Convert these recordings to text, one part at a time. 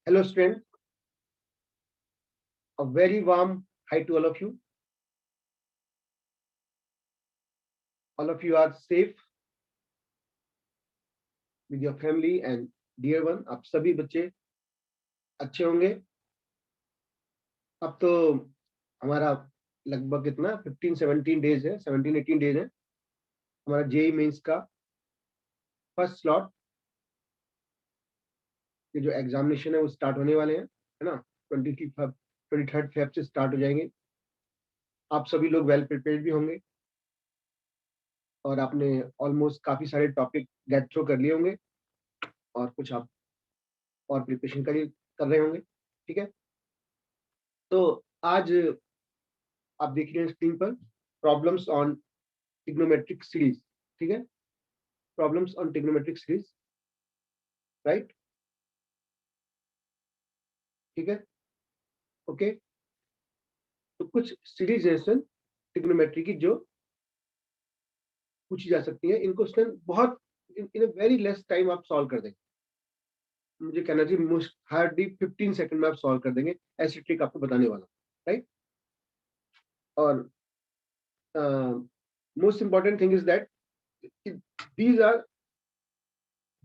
Hello students, a very warm hi to all of you. All of you are safe with your family and dear one. आप सभी बच्चे अच्छे होंगे. अब तो हमारा लगभग कितना 15-17 डेज है, 17-18 डेज है. हमारा जेई मेंस का फर्स्ट स्लॉट के जो एग्जामिनेशन है वो स्टार्ट होने वाले हैं, है ना. 23rd फेब से स्टार्ट हो जाएंगे. आप सभी लोग वेल प्रिपेयर्ड भी होंगे और आपने ऑलमोस्ट काफी सारे टॉपिक गेट थ्रू कर लिए होंगे और कुछ आप और प्रिपरेशन कर रहे होंगे. ठीक है, तो आज आप देख रहे हैं स्क्रीन पर प्रॉब्लम्स ऑन ट्रिग्नोमेट्रिक सीरीज. ठीक है, problems on trigonometric series, right. ठीक है, ओके. तो कुछ सीरीज है सर ट्रिग्नोमेट्री की जो पूछी जा सकती है. इनको सर बहुत इन अ वेरी लेस टाइम आप सॉल्व कर देंगे. मुझे कहना चाहिए मोस्ट हार्डली 15 सेकंड में आप सॉल्व कर देंगे. ऐसी ट्रिक आपको बताने वाला, राइट. और most important thing is that these are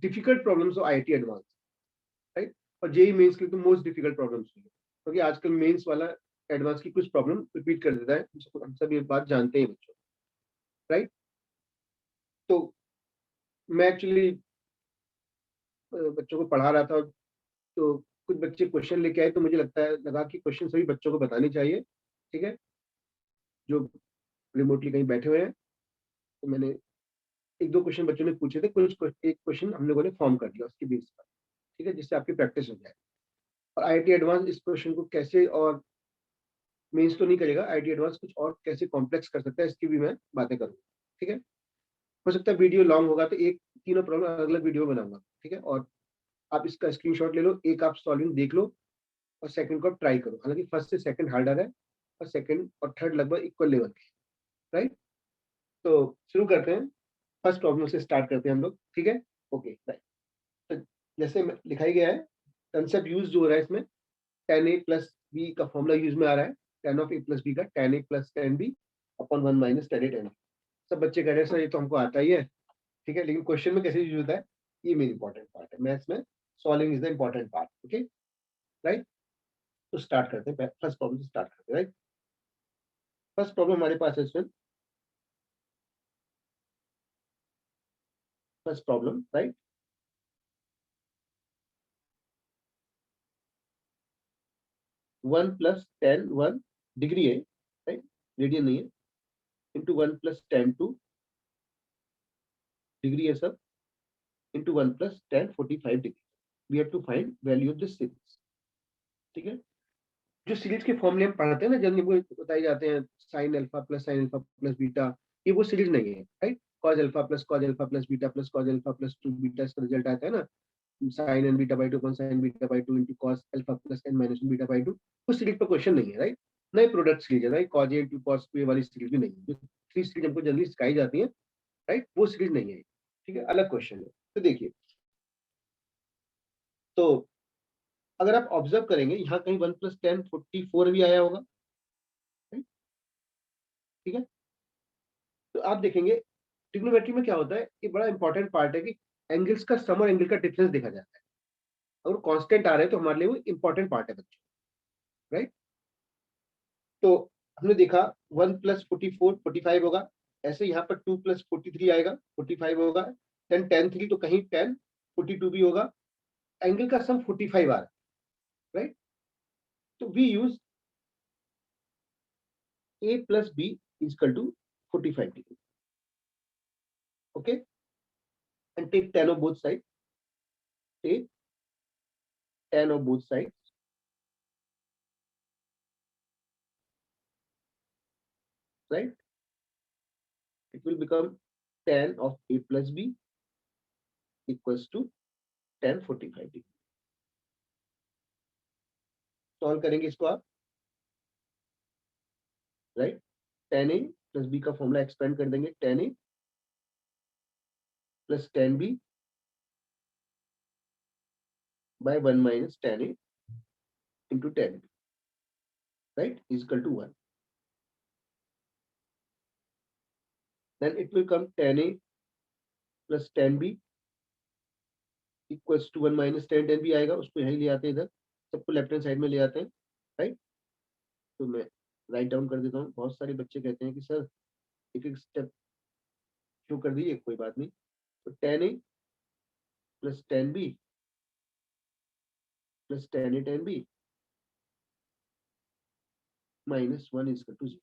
difficult problems of IIT advance, right. और जेई मेंस के लिए तो मोस्ट डिफिकल्ट प्रॉब्लम्स है, क्योंकि आजकल मेंस वाला एडवांस की कुछ प्रॉब्लम रिपीट कर देता है. हम सब ये बात जानते हैं बच्चों, राइट. तो मैं एक्चुअली बच्चों को पढ़ा रहा था, तो कुछ बच्चे क्वेश्चन लेके आए, तो मुझे लगा कि क्वेश्चन सभी बच्चों को बताने चाहिए. ठीक है, जो रिमोटली कहीं बैठे हुए हैं. तो मैंने एक दो क्वेश्चन बच्चों ने पूछे थे, एक क्वेश्चन हम लोगों ने फॉर्म कर दिया उसकी बेस पर. ठीक है, जिससे आपकी प्रैक्टिस हो जाए. और आईआईटी एडवांस इस क्वेश्चन को कैसे, और मेंस तो नहीं करेगा, आईआईटी एडवांस कुछ और कैसे कॉम्प्लेक्स कर सकता है इसकी भी मैं बातें करूंगा. ठीक है, हो सकता है वीडियो लॉन्ग होगा तो एक तीनों प्रॉब्लम अलग अलग वीडियो बनाऊंगा. ठीक है, और आप इसका स्क्रीनशॉट ले लो, एक आप सॉल्विंग देख लो और सेकंड को आप ट्राई करो. हालांकि फर्स्ट से सेकंड हार्डर है और सेकंड और थर्ड लगभग इक्वल लेवल के, राइट. तो शुरू करते हैं, फर्स्ट प्रॉब्लम से स्टार्ट करते हैं हम लोग. ठीक है, ओके, राइट. तो जैसे लिखा ही गया है, कंसेप्ट यूज जो हो रहा है इसमें tan a प्लस बी का फॉर्मूला यूज में आ रहा है. tan of a plus b का tan a plus tan b upon 1 minus tan a tan b. सब बच्चे कह रहे हैं सर ये तो हमको आता ही है. ठीक है, लेकिन क्वेश्चन में कैसे यूज होता है ये मेरी इंपॉर्टेंट पार्ट है. मैथ्स में solving is the important part. Okay, right. तो स्टार्ट करते हैं, फर्स्ट प्रॉब्लम से स्टार्ट करते हैं, राइट. फर्स्ट प्रॉब्लम हमारे पास है इसमें, first problem, right. 1 plus tan 1 degree है, राइट, रेडियन नहीं है, इंटू 1 प्लस tan 2 डिग्री है सब, into 1 plus tan 45 degree. We have to find value of this series. ठीक है, जो सीरीज के फॉर्मूले हम पढ़ते हैं ना, जब वो बताए जाते हैं साइन अल्फा प्लस बीटा, ये वो सीरीज नहीं है, right. Cos alpha plus beta plus cos alpha plus 2 beta, इसका रिजल्ट आता है ना, sine n beta by 2 upon sine beta by 2 into cos alpha plus n minus beta by 2. उस series पर क्वेश्चन नहीं है, राइट. नए प्रोडक्ट सीरीज है, right. Cos a into cos b वाली सीरीज भी नहीं है. जो थ्री सीरीज हमको जल्दी सिखाई जाती है, राइट, वो सीरीज नहीं है. ठीक है, अलग क्वेश्चन है. तो देखिए, तो अगर आप ऑब्जर्व करेंगे यहाँ कहीं 1 प्लस tan 44 भी आया होगा, right? ठीक है, तो आप देखेंगे ट्रिग्नोमेट्री में क्या होता है, ये बड़ा इंपॉर्टेंट पार्ट है कि एंगल्स का सम और एंगल का डिफरेंस देखा जाता है. अगर कांस्टेंट आ रहे हैं तो हमारे लिए वो इंपॉर्टेंट पार्ट है बच्चों, राइट. तो हमने देखा 1 प्लस 44 45 होगा, ऐसे यहाँ पर 2 प्लस 43 आएगा 45 होगा, देन tan 3 तो कहीं tan 42 भी होगा, एंगल का सम 45 आ रहा है, राइट. तो we use a plus b is equal to 45 degree. Okay, and take tan of both sides. Take tan of both sides. Right? It will become tan of a plus b equals to tan 45 degree. Solve करेंगे इसको आप, right. tan a plus b का formula expand कर देंगे, tan a plus tan b by 1 minus tan a into 10b, right, is equal to 1. Then it will come 10a plus 10b equals to 1 minus 10b आएगा, उसको यहीं ले आते हैं, इधर सबको लेफ्ट हैंड साइड में ले आते हैं, राइट। तो मैं राइट डाउन कर देता हूँ। बहुत सारे बच्चे कहते हैं कि सर एक एक स्टेप शो कर दीजिए, कोई बात नहीं। तो 10a plus 10b plus 10a 10b minus 1 is equal to 0।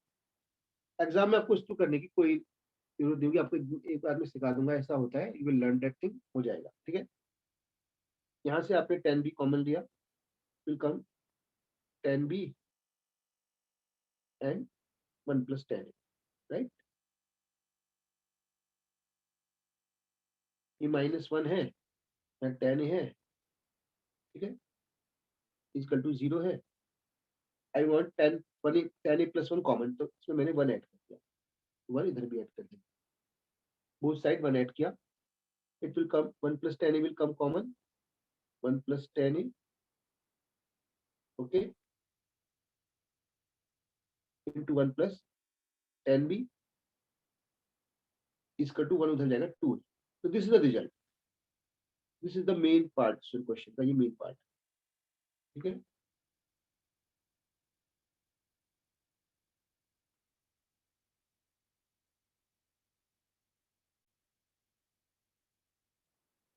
Exam में आपको इसको करने की कोई जरूरत नहीं होगी, आपको एक बार में सिखा दूंगा, ऐसा होता है, you will learn that thing, हो जाएगा, ठीक है। यहाँ से आपने 10b कॉमन लिया, will come 10b and 1 plus 10a, right. ये माइनस 1 है, यहाँ 10a है, ठीक है, इक्वल टू 0 है। I want 10a plus 1 common, तो इसमें मैंने 1 ऐड कर दिया, 1 इधर भी ऐड कर दिया, बोथ साइड 1 ऐड किया। It will come 1 plus 10a will come common, 1 plus 10a, okay, into 1 plus 10b is equal to 1, उधर जाएगा 2। So this is the result, this is the main part question का, ये main part, ठीक है।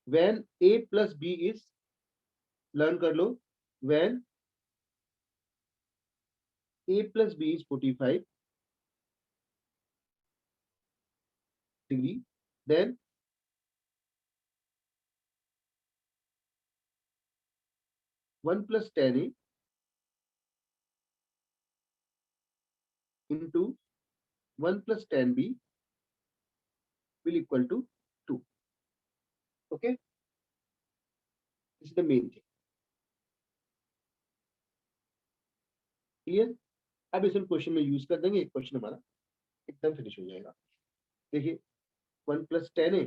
when a plus b is, learn कर लो, when a plus b is 45 degree, then one plus 10a into 1 plus 10b will equal to 2, okay, this is the main thing, clear। अब इस question में use कर देंगे, एक question हमारा एकदम finish हो जाएगा। देखिए 1 plus 10a,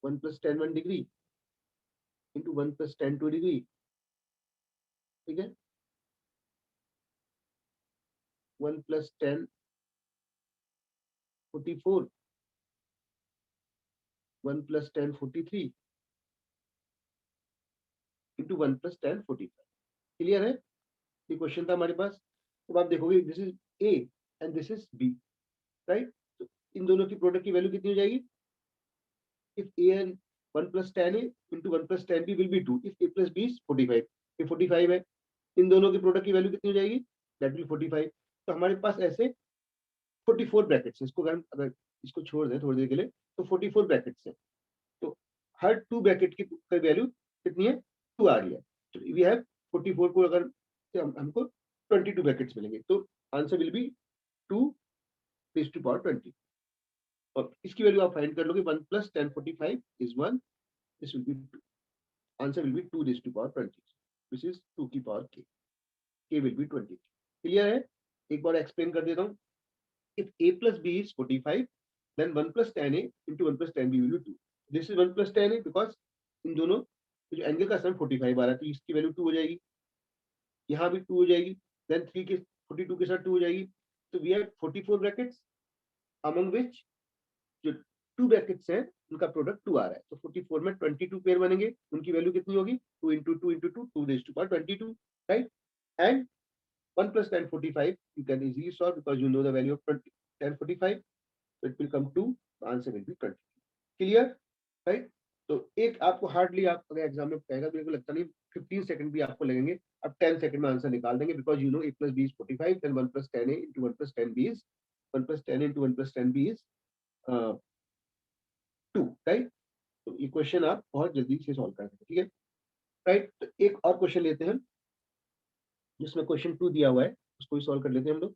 1 plus 10 1 degree into 1 plus 10 2 degree, ठीक है, 1 plus 10 44, 1 plus 10 43 into 1 plus 10 45। Clear है, ये क्वेश्चन था हमारे पास। तो आप देखोगे this is a and this is b, right. तो इन दोनों की प्रोडक्ट की वैल्यू कितनी हो जाएगी, if A and 1 plus 10a into 1 plus 10b will be 2, if a plus b is 45, ये 45 है, इन दोनों की प्रोडक्ट की वैल्यू कितनी हो जाएगी, दैट विल 45। तो हमारे पास ऐसे 44 ब्रैकेट्स है, इसको अगर इसको छोड़ दें थोड़ी देर के लिए, तो 44 ब्रैकेट्स है, तो हर 2 ब्रैकेट की वैल्यू कितनी है, 2 आ रही है। तो वी हैव 44 को अगर हमको 22 ब्रैकेट्स मिलेंगे, तो answer will be 2 raise to power 20, और इसकी वैल्यू आप फाइंड कर लोगे, 1 plus 1045 is 1, this will be 2, answer will be 2 raise to power 20, this is 2 की power k will be 20। Clear है, एक बार एक्सप्लेन कर देता हूँ। if a plus b is 45, then 1 plus 10a into 1 plus 10b will be 2, this is 1 plus 10a because इन दोनों जो angle का सम 45 आ रहा है, तो इसकी वैल्यू 2 हो जाएगी, यहाँ भी 2 हो जाएगी, देन 3 के 42 के साथ 2 हो जाएगी, तो वी हैव 44 ब्रैकेट्स, अमंग विच जो 2 ब्रैकेट्स हैं उनका प्रोडक्ट 2 आ रहा है, तो 44 में 22 पेयर बनेंगे, उनकी वैल्यू कितनी होगी, 2 into 2 into 2, 2 raised to power 22, right। And 1 plus 1045 you can easily solve because you know the value of 1045, so it will come 2, the answer will be 20, clear, right। तो एक आपको हार्डली, आप अगर exam में कहेगा तो मेरे को लगता नहीं 15 सेकंड भी आपको लगेंगे, अब 10 सेकंड में आंसर निकाल देंगे, because you know a plus b is 45, then 1 plus 10a into 1 plus 10b is 1 plus 10 into 1 plus 10b is 2, right. तो ये क्वेश्चन आप बहुत जल्दी से सॉल्व कर सकते हैं, ठीक है, राइट। तो एक और क्वेश्चन लेते हैं जिसमें क्वेश्चन 2 दिया हुआ है, उसको भी सॉल्व कर लेते हैं हम लोग,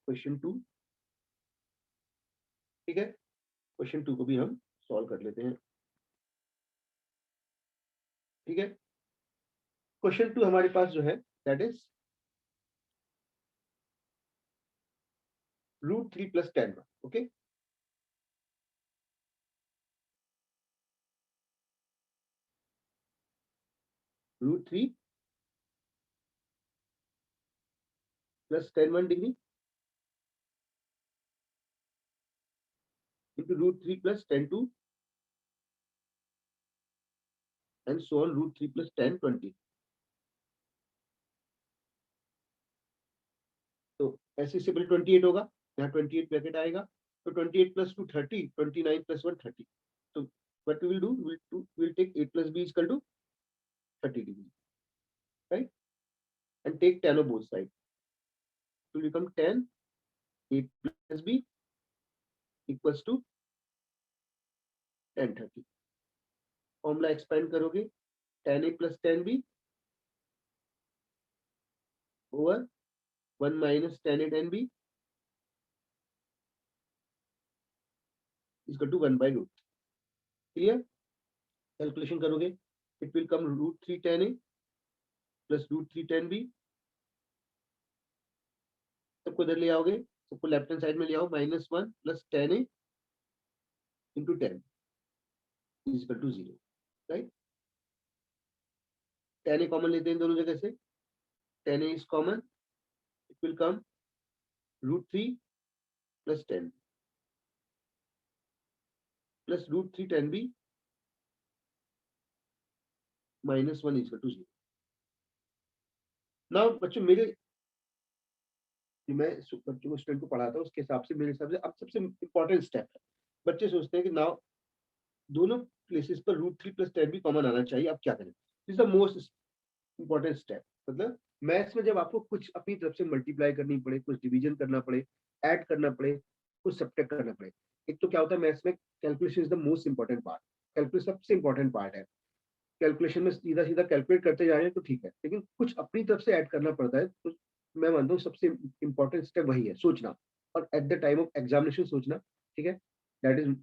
क्वेश्चन 2, ठीक है, क्वेश्चन 2 को भी हम सॉल्व कर लेते हैं, ठीक है। क्वेश्चन 2 हमारे पास जो है that is √3 plus tan, okay. √3 plus tan 1 degree into √3 plus tan 2 and so on √3 plus tan 20. तो ऐसे से पहले 28 होगा, यहाँ 28 ब्रैकेट आएगा, तो 28 plus 2 30, 29 plus 1 30. So what we will do, we'll take a plus b is equal to 30 degree, right? And take tan of both sides. It will become tan a plus b equals to tan 30. Formula expand करोगे, tan a plus tan b over 1 minus tan a tan b is equal to 1 by root. Clear? Calculation करोगे, it will come √3 tan a plus √3 tan b. सबको इधर ले आओगे, सबको left hand side में ले आओ, -1 plus tan a into tan is equal to 0, right? tan a common लेते हैं दोनों जगह से, tan a is common, it will come √3 plus tan plus √3 tan b -1 is equal to 0. Now बच्चों मेरे मैं बच्चों को स्टूडेंट को पढ़ाता हूँ, उसके हिसाब से मेरे हिसाब से अब सबसे इम्पोर्टेंट स्टेप है, बच्चे सोचते हैं कि नाउ दोनों प्लेसेस पर √3 plus tan b कॉमन आना चाहिए, अब क्या करें? This the most important step. मतलब मैथ्स में जब आपको कुछ अपनी तरफ से मल्टीप्लाई करनी पड़े, कुछ डिवीजन करना पड़े, ऐड करना पड़े, कुछ सब्ट्रैक्ट करना पड़े, एक तो क्या होता है मैथ्स में calculation is the most important part. Calculation सबसे इंपॉर्टेंट पार्ट है. कैलकुलेशन में सीधा सीधा कैलकुलेट करते जा रहे हैं तो ठीक है, लेकिन कुछ अपनी तरफ से ऐड करना पड़ता है, तो मैं मानता हूँ सबसे इंपॉर्टेंट स्टेप वही है, सोचना, और at the time of examination सोचना. ठीक है, दैट इज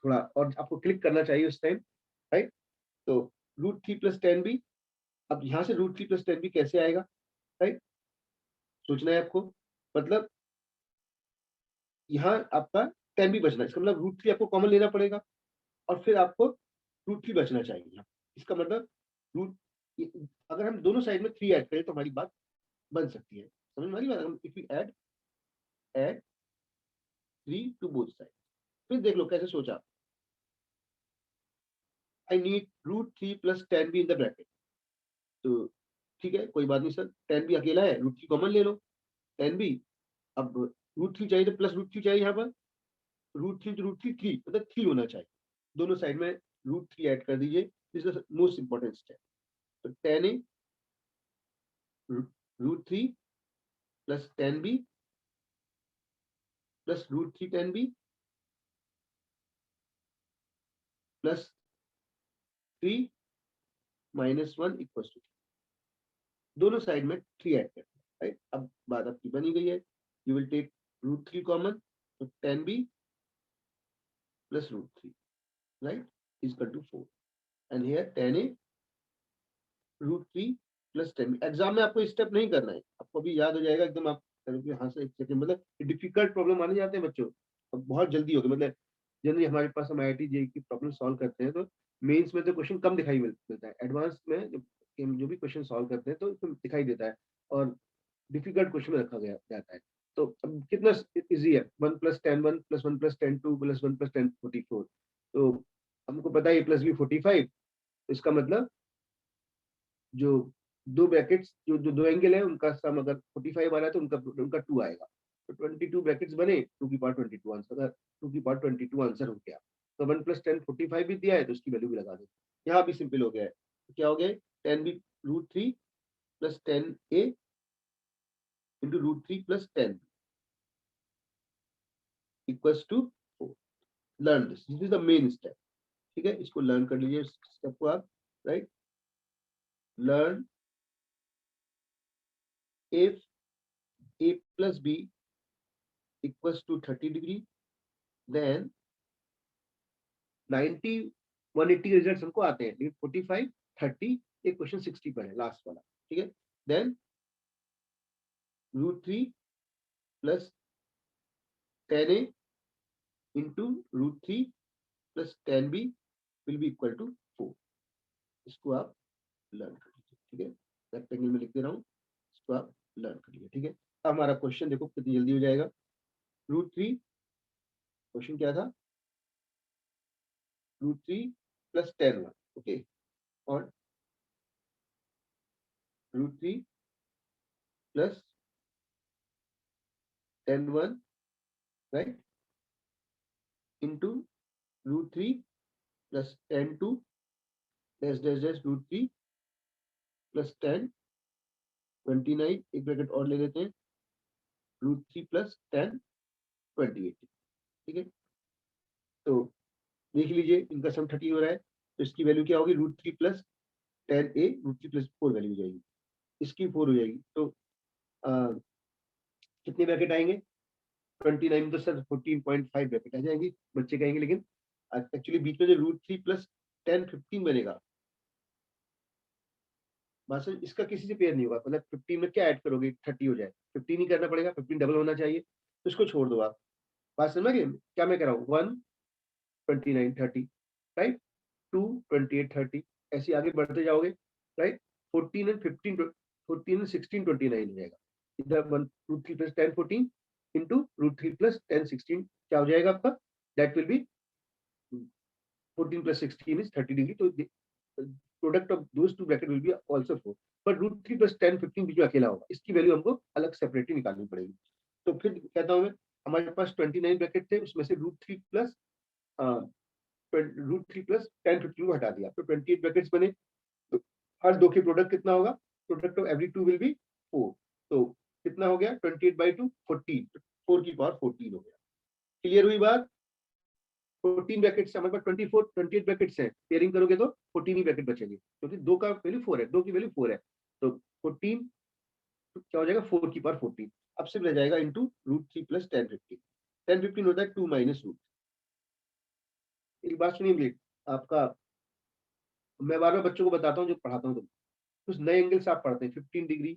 थोड़ा और आपको क्लिक करना चाहिए उस टाइम, राइट? तो √3 plus tan b, अब यहाँ से √3 plus tan b कैसे आएगा, राइट? सोचना है आपको. मतलब यहाँ आपका tan b बचना है, इसका मतलब √3 आपको कॉमन लेना पड़ेगा और फिर आपको √3 बचना चाहिए यहाँ. इसका मतलब रूट, अगर हम दोनों साइड में 3 ऐड करें तो हमारी बात बन सकती है. समझ में आ रही बात? If you add 3 to both side, फिर देख लो कैसे सोचा. I need √3 plus tan b in the bracket. तो ठीक है, कोई बात नहीं सर, tan b अकेला है, √3 कॉमन ले लो. tan b, अब √3 चाहिए तो प्लस √3 चाहिए, यहाँ पर √3 to √3 3, मतलब 3 होना चाहिए. दोनों साइड में √3 ऐड कर दीजिए. This is most important step. तो tan a √3 plus tan b plus √3 tan b plus 3 minus 1 equals to 3. दोनों साइड में 3 ऐड करते हैं, राइट? अब बात आपकी बनी गई है. यू विल टेक √3 कॉमन, तो tan b plus √3, right, is equal to 4. And here tan a √3 plus tan b. Exam में आपको स्टेप नहीं करना है, आपको भी याद हो जाएगा एकदम. आप यहाँ से एक सेकंड, मतलब डिफिकल्ट प्रॉब्लम आने जाते हैं बच्चों, अब बहुत जल्दी होगा. मतलब जनरली हमारे पास हम IIT JEE की प्रॉब्लम सॉल्व करते हैं तो मेंस में तो क्वेश्चन कम दिखाई मिलता है, एडवांस में जो भी क्वेश्चन सॉल्व करते हैं तो दिखाई देता है, और डिफिकल्ट क्वेश्चन में रखा गया जाता है. तो अब कितना इजी है, 1 plus tan 1 plus 1 plus tan 2 plus 1 plus tan 44. तो हमको पता है a plus b 45. इसका मतलब जो दो ब्रैकेट्स, जो दो एंगल है उनका सम अगर 45 आ रहा है तो उनका 2 आएगा. तो 22 ब्रैकेट्स बने, 2 की पावर 22 आंसर, अगर 2 की पावर 22 आंसर हो गया. तो 1 plus tan 45 भी दिया है तो उसकी वैल्यू भी लगा दो. यहाँ भी सिंपल हो गया है. तो क्या हो गया, tan b √3 plus tan a into √3 plus tan b equals to 4. Learn this is the main step. ठीक है, इसको लर्न कर लीजिए स्टेप को आप, right? Learn if a plus b equals to 30 degree, then 90 180 result हमको आते हैं, लेकिन 45 30 एक क्वेश्चन 60 पर है, लास्ट वाला. ठीक है, then √3 plus tan a into √3 plus tan b will be equal to 4. इसको आप लर्न कर लीजिए. ठीक है, रेक्टेंगल में लिख दे रहा हूँ, इसको आप लर्न कर लीजिए। ठीक है, अब हमारा क्वेश्चन देखो कितनी जल्दी हो जाएगा। √3, क्वेश्चन क्या था, √3 + tan 1, ओके, और √3 + tan 1, right, into √3 + tan 2 dash dash dash √3 + tan 29, एक ब्रैकेट और ले लेते हैं, √3 + tan 28। ठीक है, तो देख लीजिए इनका सम 30 हो रहा है, तो इसकी वैल्यू क्या होगी, √3 + tan a, √3 + 4 वैल्यू हो जाएगी, इसकी 4 हो जाएगी। तो कितने ब्रैकेट आएंगे, 29 तो सर 14.5 ब्रैकेट आ जाएंगी, बच्चे कहेंगे लेकिन एक्चुअली बीच में जो √3 + tan 15 बनेगा, बस इसका किसी से पेयर नहीं होगा, मतलब 15 में क्या ऐड करोगे, 30 हो जाए, 15 ही करना पड़ेगा, 15 डबल होना चाहिए, तो इसको छोड़ दो आप। बात समझ गए क्या मैं कह रहा हूँ, 1 29 30, राइट, 2 28 30, ऐसे आगे बढ़ते जाओगे, राइट, 14 और 15 14 और 16 29 हो जाएगा, इधर 1 √3 + tan 14 इंटू √3 + tan 16 क्या हो जाएगा आपका, that will be 14 + 16 is 30 degree, तो product of those two bracket will be also 4, but √3 + tan 15 भी जो अकेला होगा, इसकी वैल्यू हमको अलग सेपरेटली निकालनी पड़ेगी। तो फिर कहता हूँ मैं, हमारे पास 29 ब्रैकेट थे, उसमें से √3 + tan 15 को हटा दिया, तो 28 ब्रैकेट्स बने, तो हर दो के प्रोडक्ट कितना होगा, product of every two will be 4, तो कितना हो गया, 28/2 14, 4 की पावर 14 हो गया। क्लियर हुई बात, 14 ब्रैकेट्स हमारे पास, 28 ब्रैकेट्स हैं, पेयरिंग करोगे तो 14 ही ब्रैकेट बचेंगे, क्योंकि दो का वैल्यू 4 है, दो की वैल्यू 4 है, तो 14 क्या हो जाएगा, 4 की पावर 14, अब सिर्फ रह जाएगा इंटू √3 + tan 15, tan 15 होता है 2 - √। एक बात सुनिए प्लीज, आपका, मैं बार बार बच्चों को बताता हूँ, जो पढ़ाता हूँ तो कुछ नए एंगल्स आप पढ़ते हैं, 15 डिग्री,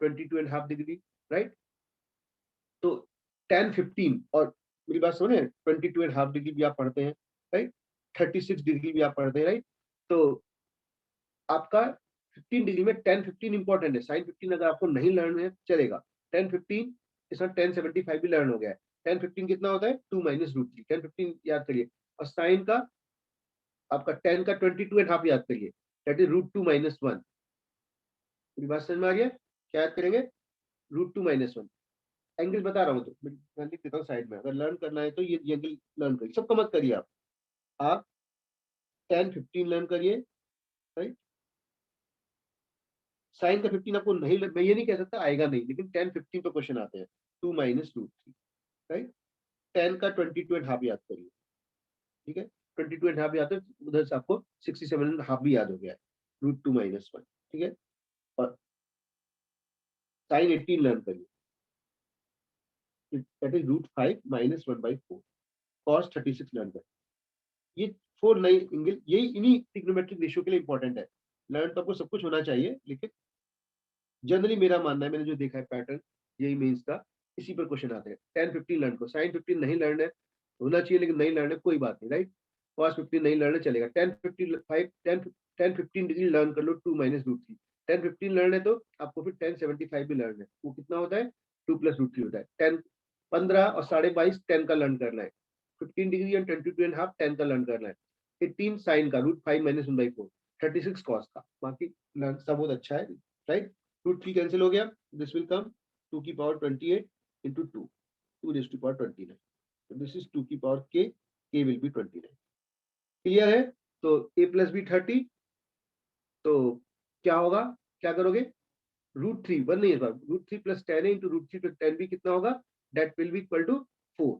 22.5 डिग्री, राइट, तो tan 15 और मेरी बात सुने, 22.5 डिग्री भी आप पढ़ते हैं, राइट, 36 डिग्री भी आप पढ़ते हैं, राइट, तो आपका 15 डिग्री में tan 15 इंपॉर्टेंट है, sin 15 अगर आपको नहीं लर्न है चलेगा, tan 15 इसमें tan 75 भी लर्न हो गया है, tan 15 कितना होता है, 2 - √3, tan 15 याद करिए, और sin का आपका tan का 22.5 याद करिए, दैट इज √2 - 1, मेरी बात समझ में आ गया, क्या याद करेंगे, √2 - 1, एंगल बता रहा हूँ, तो मैं लिख देता हूँ साइड में, अगर लर्न करना है तो ये एंगल लर्न करिए, सबका मत करिए आप tan 15 लर्न करिए, राइट, साइन का 15 आपको नहीं मैं ये नहीं कह सकता आएगा नहीं, लेकिन tan 15 पे क्वेश्चन आते हैं, 2 - √3, राइट, tan का 22.5 याद करिए, ठीक है, 22.5 याद है, उधर से आपको 67.5 भी याद हो गया है, √2 - 1, ठीक है, और साइन 18 लर्न करिए, दैट इज √5 - 1/4, cos 36 लर्न करिए, ये 4 नई एंगल, यही इन्हीं ट्रिग्नोमेट्रिक रेशियो के लिए इंपॉर्टेंट है, लर्न तो आपको सब कुछ होना चाहिए, लेकिन जनरली मेरा मानना है, मैंने जो देखा है पैटर्न यही मेंस का, इसी पर क्वेश्चन आते हैं, tan 15 लर्न को, sin 15 नहीं लर्न है, होना चाहिए लेकिन नहीं लर्न है, कोई बात नहीं, राइट, cos 15 नहीं लर्न है चलेगा, tan 15 डिग्री लर्न कर लो, 2 - √3, tan 15 लर्न है तो आपको फिर tan 75 भी लर्न है, वो कितना होता है, 2 + √3 होता है, tan 15 और 22.5 tan का लर्न करना है, 15 डिग्री और 22.5 tan का लर्न करना है, 18 sin का, √5 - 1/4, 36 cos का, बाकी लर्न सब बहुत अच्छा है, राइट, √3 कैंसिल हो गया, दिस विल कम 2 की power 28 into 2, 2 raised to power 29, so this is 2 की power k will be 29, clear है, तो a + b 30, तो क्या होगा, क्या करोगे, √3 1 नहीं है, √3 + tan a into √3 + tan b कितना होगा, that will be equal to 4,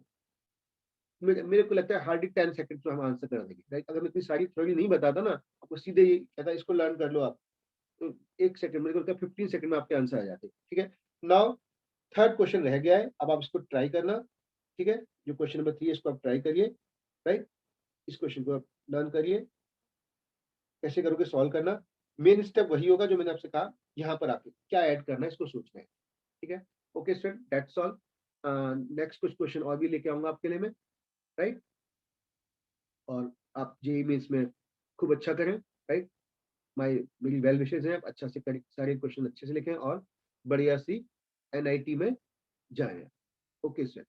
मेरे को लगता है हार्डली 10 सेकंड में हम आंसर कर देंगे, राइट, अगर मैं इतनी सारी थ्योरी नहीं बताता ना, आपको सीधे ये कहता इसको लर्न कर लो आप, तो 1 सेकंड, मेरे को लगता है 15 सेकंड में आपके आंसर आ जाते हैं, ठीक है। नाउ थर्ड क्वेश्चन रह गया है, अब आप इसको ट्राई करना, ठीक है, जो क्वेश्चन नंबर 3 है इसको आप ट्राई करिए, राइट, इस क्वेश्चन को आप लर्न करिए, कैसे करोगे सॉल्व करना, मेन स्टेप वही होगा जो मैंने आपसे कहा, यहाँ पर आके क्या ऐड करना है इसको सोचना है, ठीक है, okay student, that's all, next कुछ क्वेश्चन और भी लेके आऊंगा आपके लिए मैं, राइट, और आप जेईई में इसमें खूब अच्छा करें, राइट, मेरी वेल विशेज़ हैं, आप अच्छा से करें, सारे क्वेश्चन अच्छे से लिखें और बढ़िया सी एनआईटी में जाएँ। Okay sir.